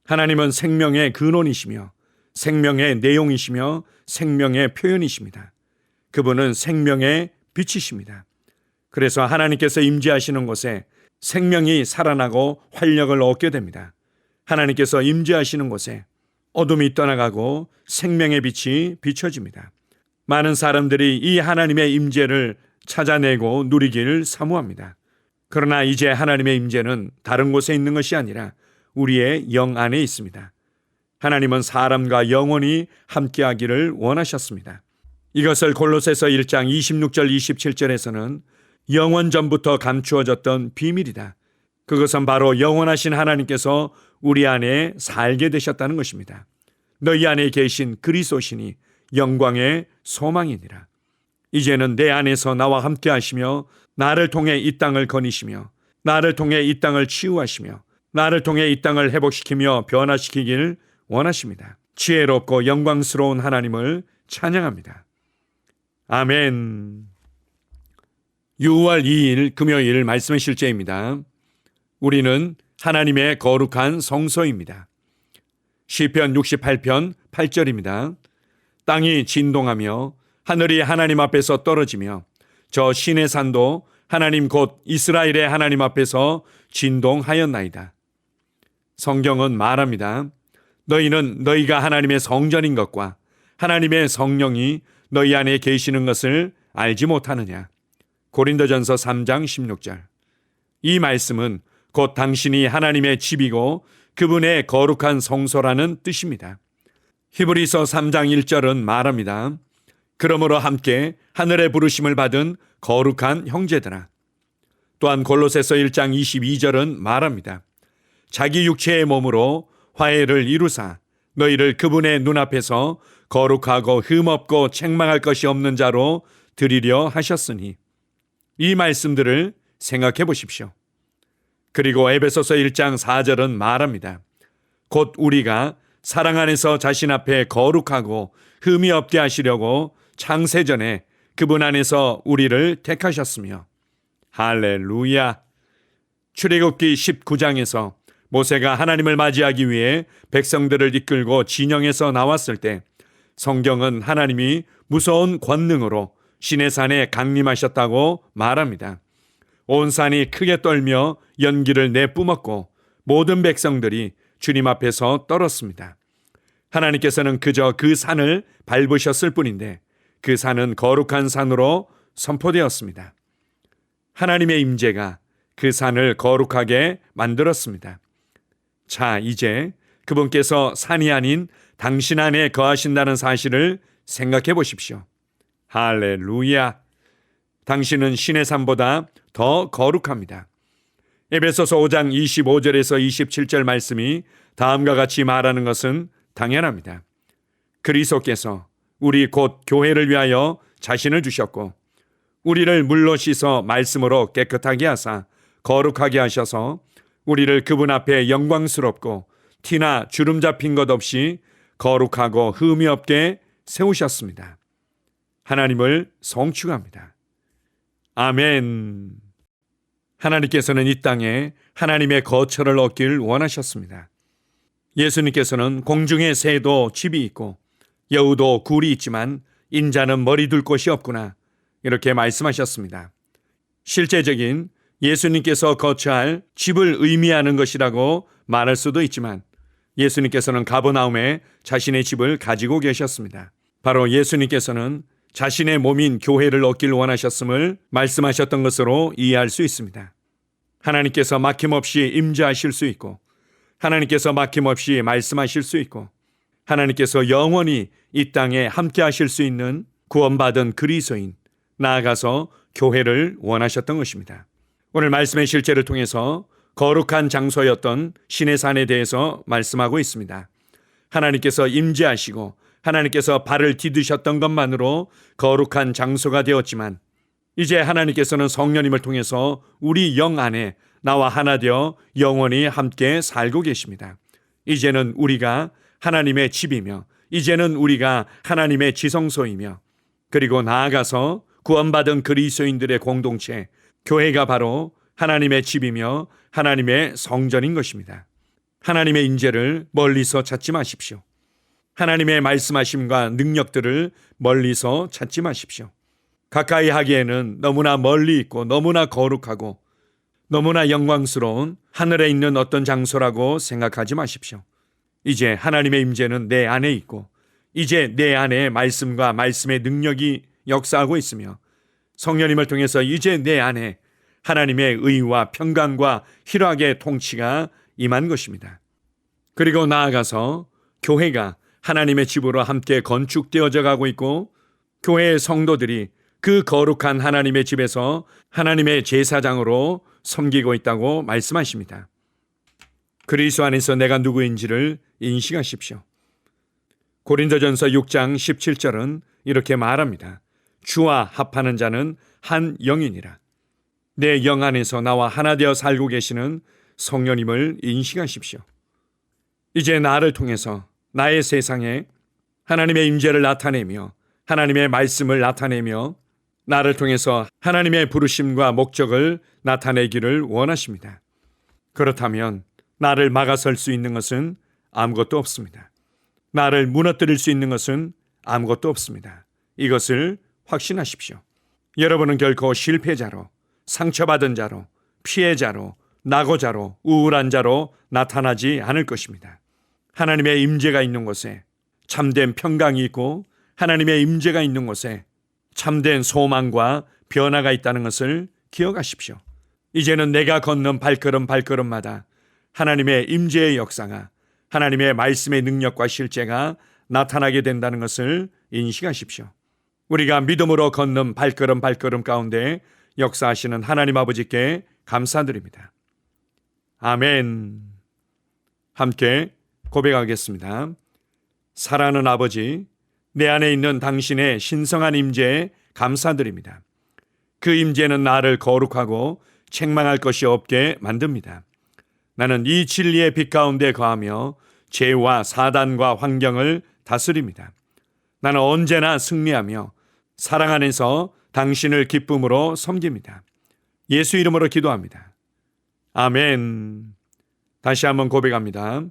하나님은 생명의 근원이시며 생명의 내용이시며 생명의 표현이십니다. 그분은 생명의 빛이십니다. 그래서 하나님께서 임재하시는 곳에 생명이 살아나고 활력을 얻게 됩니다. 하나님께서 임재하시는 곳에 어둠이 떠나가고 생명의 빛이 비춰집니다. 많은 사람들이 이 하나님의 임재를 찾아내고 누리기를 사모합니다. 그러나 이제 하나님의 임재는 다른 곳에 있는 것이 아니라 우리의 영 안에 있습니다. 하나님은 사람과 영원히 함께하기를 원하셨습니다. 이것을 골로새서 1장 26절 27절에서는 영원 전부터 감추어졌던 비밀이다. 그것은 바로 영원하신 하나님께서 우리 안에 살게 되셨다는 것입니다. 너희 안에 계신 그리스도시니 영광의 소망이니라. 이제는 내 안에서 나와 함께 하시며 나를 통해 이 땅을 거니시며 나를 통해 이 땅을 치유하시며 나를 통해 이 땅을 회복시키며 변화시키길 원하십니다. 지혜롭고 영광스러운 하나님을 찬양합니다. 아멘. 6월 2일 금요일 말씀의 실제입니다. 우리는 하나님의 거룩한 성소입니다. 시편 68편 8절입니다. 땅이 진동하며 하늘이 하나님 앞에서 떨어지며 저 시내 산도 하나님 곧 이스라엘의 하나님 앞에서 진동하였나이다. 성경은 말합니다. 너희는 너희가 하나님의 성전인 것과 하나님의 성령이 너희 안에 계시는 것을 알지 못하느냐. 고린도전서 3장 16절. 이 말씀은 곧 당신이 하나님의 집이고 그분의 거룩한 성소라는 뜻입니다. 히브리서 3장 1절은 말합니다. 그러므로 함께 하늘의 부르심을 받은 거룩한 형제들아. 또한 골로새서 1장 22절은 말합니다. 자기 육체의 몸으로 화해를 이루사 너희를 그분의 눈앞에서 거룩하고 흠없고 책망할 것이 없는 자로 드리려 하셨으니. 이 말씀들을 생각해 보십시오. 그리고 에베소서 1장 4절은 말합니다. 곧 우리가 사랑 안에서 자신 앞에 거룩하고 흠이 없게 하시려고 창세전에 그분 안에서 우리를 택하셨으며. 할렐루야. 출애굽기 19장에서 모세가 하나님을 맞이하기 위해 백성들을 이끌고 진영에서 나왔을 때 성경은 하나님이 무서운 권능으로 시내산에 강림하셨다고 말합니다. 온 산이 크게 떨며 연기를 내뿜었고 모든 백성들이 주님 앞에서 떨었습니다. 하나님께서는 그저 그 산을 밟으셨을 뿐인데 그 산은 거룩한 산으로 선포되었습니다. 하나님의 임재가 그 산을 거룩하게 만들었습니다. 자, 이제 그분께서 산이 아닌 당신 안에 거하신다는 사실을 생각해 보십시오. 할렐루야. 당신은 신의 산보다 더 거룩합니다. 에베소서 5장 25절에서 27절 말씀이 다음과 같이 말하는 것은 당연합니다. 그리스도께서 우리 곧 교회를 위하여 자신을 주셨고 우리를 물로 씻어 말씀으로 깨끗하게 하사 거룩하게 하셔서 우리를 그분 앞에 영광스럽고 티나 주름 잡힌 것 없이 거룩하고 흠이 없게 세우셨습니다. 하나님을 성취합니다. 아멘. 하나님께서는 이 땅에 하나님의 거처를 얻기를 원하셨습니다. 예수님께서는 공중의 새도 집이 있고 여우도 굴이 있지만 인자는 머리 둘 곳이 없구나, 이렇게 말씀하셨습니다. 실제적인 예수님께서 거처할 집을 의미하는 것이라고 말할 수도 있지만 예수님께서는 가버나움에 자신의 집을 가지고 계셨습니다. 바로 예수님께서는 자신의 몸인 교회를 얻기를 원하셨음을 말씀하셨던 것으로 이해할 수 있습니다. 하나님께서 막힘없이 임재하실 수 있고 하나님께서 막힘없이 말씀하실 수 있고 하나님께서 영원히 이 땅에 함께 하실 수 있는 구원받은 그리스도인, 나아가서 교회를 원하셨던 것입니다. 오늘 말씀의 실제를 통해서 거룩한 장소였던 시내산에 대해서 말씀하고 있습니다. 하나님께서 임재하시고 하나님께서 발을 디디셨던 것만으로 거룩한 장소가 되었지만 이제 하나님께서는 성령님을 통해서 우리 영 안에 나와 하나 되어 영원히 함께 살고 계십니다. 이제는 우리가 하나님의 집이며 이제는 우리가 하나님의 지성소이며 그리고 나아가서 구원받은 그리스도인들의 공동체, 교회가 바로 하나님의 집이며 하나님의 성전인 것입니다. 하나님의 임재를 멀리서 찾지 마십시오. 하나님의 말씀하심과 능력들을 멀리서 찾지 마십시오. 가까이 하기에는 너무나 멀리 있고 너무나 거룩하고 너무나 영광스러운 하늘에 있는 어떤 장소라고 생각하지 마십시오. 이제 하나님의 임재는 내 안에 있고 이제 내 안에 말씀과 말씀의 능력이 역사하고 있으며 성령님을 통해서 이제 내 안에 하나님의 의와 평강과 희락의 통치가 임한 것입니다. 그리고 나아가서 교회가 하나님의 집으로 함께 건축되어져 가고 있고 교회의 성도들이 그 거룩한 하나님의 집에서 하나님의 제사장으로 섬기고 있다고 말씀하십니다. 그리스도 안에서 내가 누구인지를 인식하십시오. 고린도전서 6장 17절은 이렇게 말합니다. 주와 합하는 자는 한 영이니라. 내 영 안에서 나와 하나 되어 살고 계시는 성령님을 인식하십시오. 이제 나를 통해서 나의 세상에 하나님의 임재를 나타내며 하나님의 말씀을 나타내며 나를 통해서 하나님의 부르심과 목적을 나타내기를 원하십니다. 그렇다면 나를 막아설 수 있는 것은 아무것도 없습니다. 나를 무너뜨릴 수 있는 것은 아무것도 없습니다. 이것을 확신하십시오. 여러분은 결코 실패자로, 상처받은 자로, 피해자로, 낙오자로, 우울한 자로 나타나지 않을 것입니다. 하나님의 임재가 있는 곳에 참된 평강이 있고 하나님의 임재가 있는 곳에 참된 소망과 변화가 있다는 것을 기억하십시오. 이제는 내가 걷는 발걸음마다 하나님의 임재의 역사가 하나님의 말씀의 능력과 실제가 나타나게 된다는 것을 인식하십시오. 우리가 믿음으로 걷는 발걸음 가운데 역사하시는 하나님 아버지께 감사드립니다. 아멘. 함께 고백하겠습니다. 사랑하는 아버지, 내 안에 있는 당신의 신성한 임재에 감사드립니다. 그 임재는 나를 거룩하고 책망할 것이 없게 만듭니다. 나는 이 진리의 빛 가운데 거하며 죄와 사단과 환경을 다스립니다. 나는 언제나 승리하며 사랑 안에서 당신을 기쁨으로 섬깁니다. 예수 이름으로 기도합니다. 아멘. 다시 한번 고백합니다.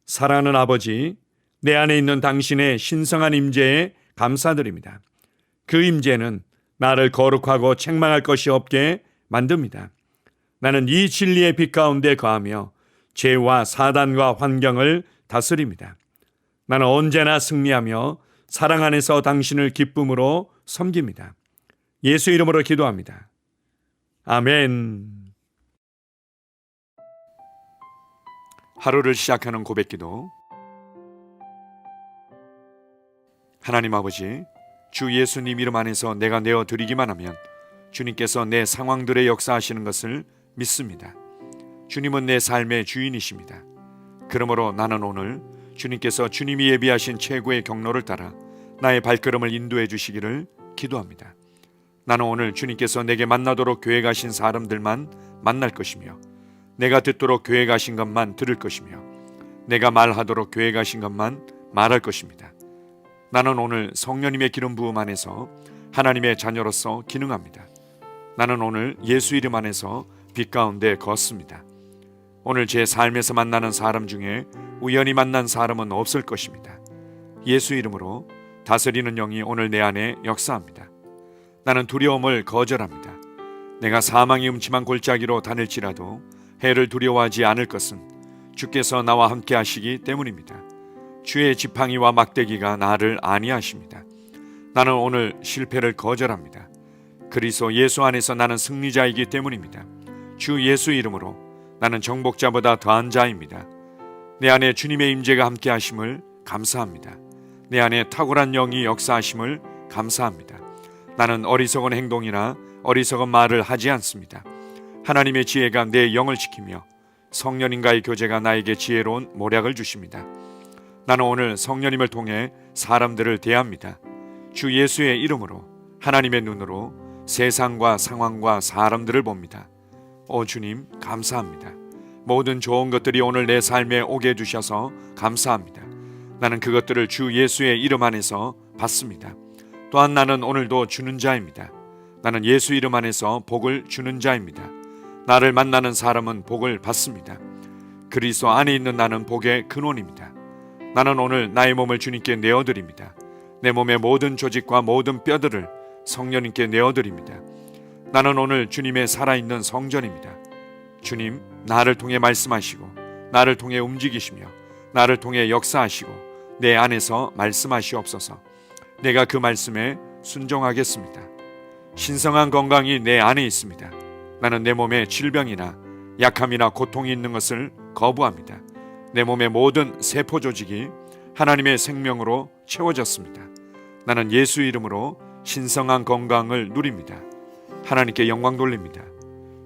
사랑하는 아버지, 내 안에 있는 당신의 신성한 임재에 감사드립니다. 그 임재는 나를 거룩하고 책망할 것이 없게 만듭니다. 나는 이 진리의 빛 가운데 거하며 죄와 사단과 환경을 다스립니다. 나는 언제나 승리하며 사랑 안에서 당신을 기쁨으로 섬깁니다. 예수 이름으로 기도합니다. 아멘. 하루를 시작하는 고백기도. 하나님 아버지, 주 예수님 이름 안에서 내가 내어드리기만 하면 주님께서 내 상황들의 역사하시는 것을 믿습니다. 주님은 내 삶의 주인이십니다. 그러므로 나는 오늘 주님께서 주님이 예비하신 최고의 경로를 따라 나의 발걸음을 인도해 주시기를 기도합니다. 나는 오늘 주님께서 내게 만나도록 계획하신 사람들만 만날 것이며 내가 듣도록 계획하신 것만 들을 것이며 내가 말하도록 계획하신 것만 말할 것입니다. 나는 오늘 성령님의 기름 부음 안에서 하나님의 자녀로서 기능합니다. 나는 오늘 예수 이름 안에서 빛 가운데 걷습니다. 오늘 제 삶에서 만나는 사람 중에 우연히 만난 사람은 없을 것입니다. 예수 이름으로 다스리는 영이 오늘 내 안에 역사합니다. 나는 두려움을 거절합니다. 내가 사망의 음침한 골짜기로 다닐지라도 해를 두려워하지 않을 것은 주께서 나와 함께 하시기 때문입니다. 주의 지팡이와 막대기가 나를 안위하십니다. 나는 오늘 실패를 거절합니다. 그리스도 예수 안에서 나는 승리자이기 때문입니다. 주 예수 이름으로 나는 정복자보다 더한 자입니다. 내 안에 주님의 임재가 함께 하심을 감사합니다. 내 안에 탁월한 영이 역사하심을 감사합니다. 나는 어리석은 행동이나 어리석은 말을 하지 않습니다. 하나님의 지혜가 내 영을 지키며 성령님과의 교제가 나에게 지혜로운 모략을 주십니다. 나는 오늘 성령님을 통해 사람들을 대합니다. 주 예수의 이름으로 하나님의 눈으로 세상과 상황과 사람들을 봅니다. 오 주님, 감사합니다. 모든 좋은 것들이 오늘 내 삶에 오게 해주셔서 감사합니다. 나는 그것들을 주 예수의 이름 안에서 받습니다. 또한 나는 오늘도 주는 자입니다. 나는 예수 이름 안에서 복을 주는 자입니다. 나를 만나는 사람은 복을 받습니다. 그리스도 안에 있는 나는 복의 근원입니다. 나는 오늘 나의 몸을 주님께 내어드립니다. 내 몸의 모든 조직과 모든 뼈들을 성령님께 내어드립니다. 나는 오늘 주님의 살아있는 성전입니다. 주님, 나를 통해 말씀하시고 나를 통해 움직이시며 나를 통해 역사하시고 내 안에서 말씀하시옵소서. 내가 그 말씀에 순종하겠습니다. 신성한 건강이 내 안에 있습니다. 나는 내 몸에 질병이나 약함이나 고통이 있는 것을 거부합니다. 내 몸의 모든 세포 조직이 하나님의 생명으로 채워졌습니다. 나는 예수 이름으로 신성한 건강을 누립니다. 하나님께 영광 돌립니다.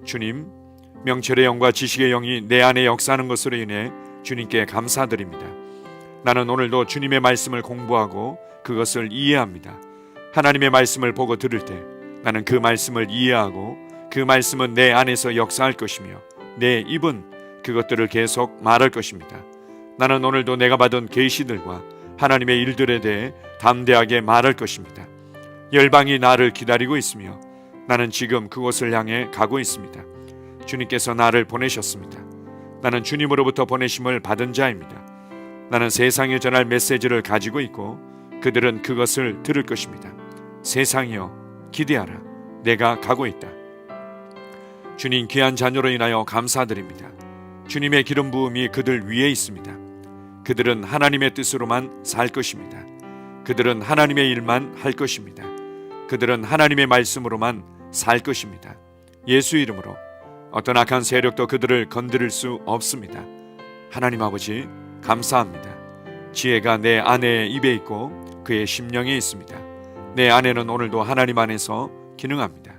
주님, 명철의 영과 지식의 영이 내 안에 역사하는 것으로 인해 주님께 감사드립니다. 나는 오늘도 주님의 말씀을 공부하고 그것을 이해합니다. 하나님의 말씀을 보고 들을 때 나는 그 말씀을 이해하고 그 말씀은 내 안에서 역사할 것이며 내 입은 그것들을 계속 말할 것입니다. 나는 오늘도 내가 받은 계시들과 하나님의 일들에 대해 담대하게 말할 것입니다. 열방이 나를 기다리고 있으며 나는 지금 그곳을 향해 가고 있습니다. 주님께서 나를 보내셨습니다. 나는 주님으로부터 보내심을 받은 자입니다. 나는 세상에 전할 메시지를 가지고 있고 그들은 그것을 들을 것입니다. 세상이여 기대하라. 내가 가고 있다. 주님 귀한 자녀로 인하여 감사드립니다. 주님의 기름 부음이 그들 위에 있습니다. 그들은 하나님의 뜻으로만 살 것입니다. 그들은 하나님의 일만 할 것입니다. 그들은 하나님의 말씀으로만 살 것입니다. 예수 이름으로 어떤 악한 세력도 그들을 건드릴 수 없습니다. 하나님 아버지 감사합니다. 지혜가 내 아내의 입에 있고 그의 심령에 있습니다. 내 아내는 오늘도 하나님 안에서 기능합니다.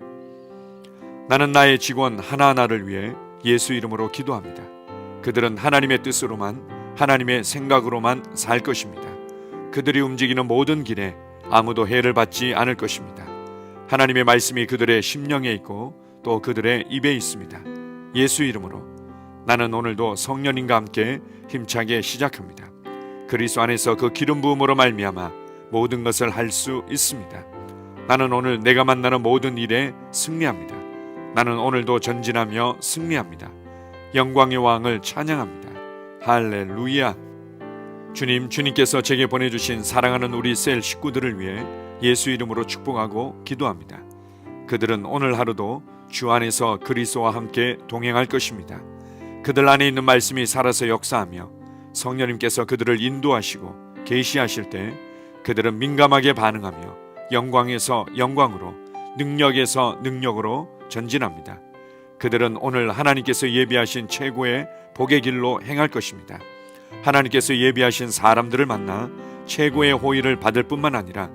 나는 나의 직원 하나하나를 위해 예수 이름으로 기도합니다. 그들은 하나님의 뜻으로만 하나님의 생각으로만 살 것입니다. 그들이 움직이는 모든 길에 아무도 해를 받지 않을 것입니다. 하나님의 말씀이 그들의 심령에 있고 또 그들의 입에 있습니다. 예수 이름으로 나는 오늘도 성령님과 함께 힘차게 시작합니다. 그리스도 안에서 그 기름 부음으로 말미암아 모든 것을 할 수 있습니다. 나는 오늘 내가 만나는 모든 일에 승리합니다. 나는 오늘도 전진하며 승리합니다. 영광의 왕을 찬양합니다. 할렐루야. 주님께서 제게 보내주신 사랑하는 우리 셀 식구들을 위해 예수 이름으로 축복하고 기도합니다. 그들은 오늘 하루도 주 안에서 그리스도와 함께 동행할 것입니다. 그들 안에 있는 말씀이 살아서 역사하며 성령님께서 그들을 인도하시고 계시하실 때 그들은 민감하게 반응하며 영광에서 영광으로 능력에서 능력으로 전진합니다. 그들은 오늘 하나님께서 예비하신 최고의 복의 길로 행할 것입니다. 하나님께서 예비하신 사람들을 만나 최고의 호의를 받을 뿐만 아니라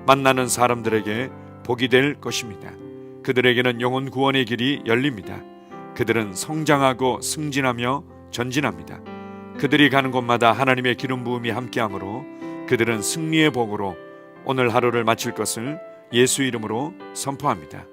만나는 사람들에게 복이 될 것입니다. 그들에게는 영혼 구원의 길이 열립니다. 그들은 성장하고 승진하며 전진합니다. 그들이 가는 곳마다 하나님의 기름 부음이 함께하므로 그들은 승리의 복으로 오늘 하루를 마칠 것을 예수 이름으로 선포합니다.